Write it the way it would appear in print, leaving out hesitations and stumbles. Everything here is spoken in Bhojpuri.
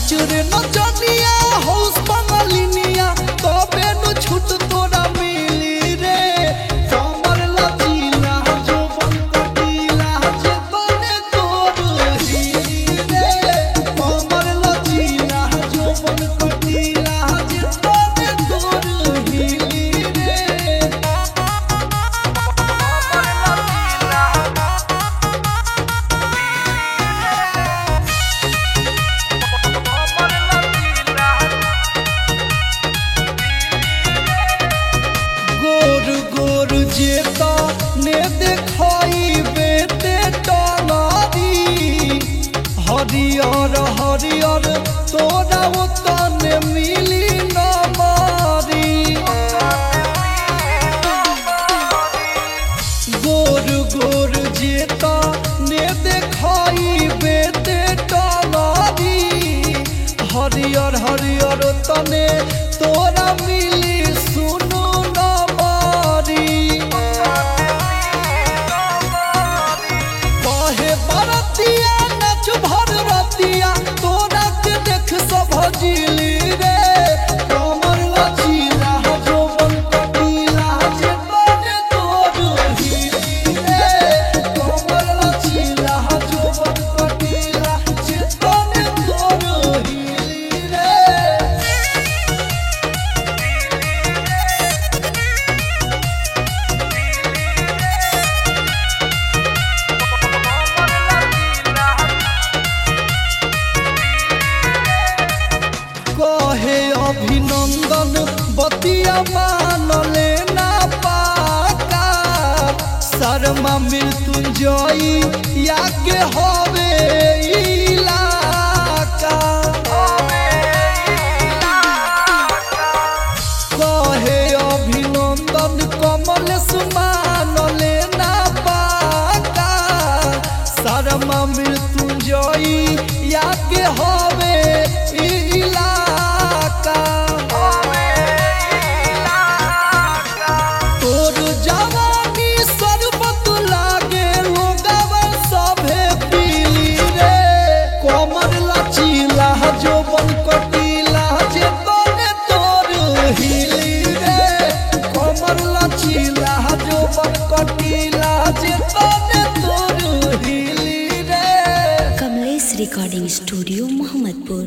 नाचुरे नचनिया हाउस बंगालिनिया तबे नु छूट तोरा मिली रे कमर लचीला जो बन कटीला जे तने तोर हिली रे कमर लचीला जो बन कटीला जे तने तोर हिली रे गोर गोर जेता ने देखाई बेते टांगारी हरियर हरियर तोरा तने मिली न मारी गोर गोर जेता ने देखाई बेते टांगारी हरियर हरियर तने तोरा मिली सुनो न मारी कहे बरतिया नाच भर रतिया तोरा के देख सब जिली रे कमर लचीला जो बन कटीला जे तने तोर हिली रे कमर लचीला जो बन कटीला जे तने तोर हिली रे कहे अभिनंदन बतिया मान लेना पाका शर्मा मृत्युंजयी या के हवे इलाका कहे अभिनंदन कमलेश मान लेना पाका शर्मा मृत्युंजयी या के हवे इलाका तोर जवानी सरबत लागे लोगवा सभे पीली रे कमर लचीला जो बन कटीला जे तने तोर हिली रे कमर लचीला जो बन कटीला जे तने तोर हिली रे। Kamlesh recording studio Mohammadpur.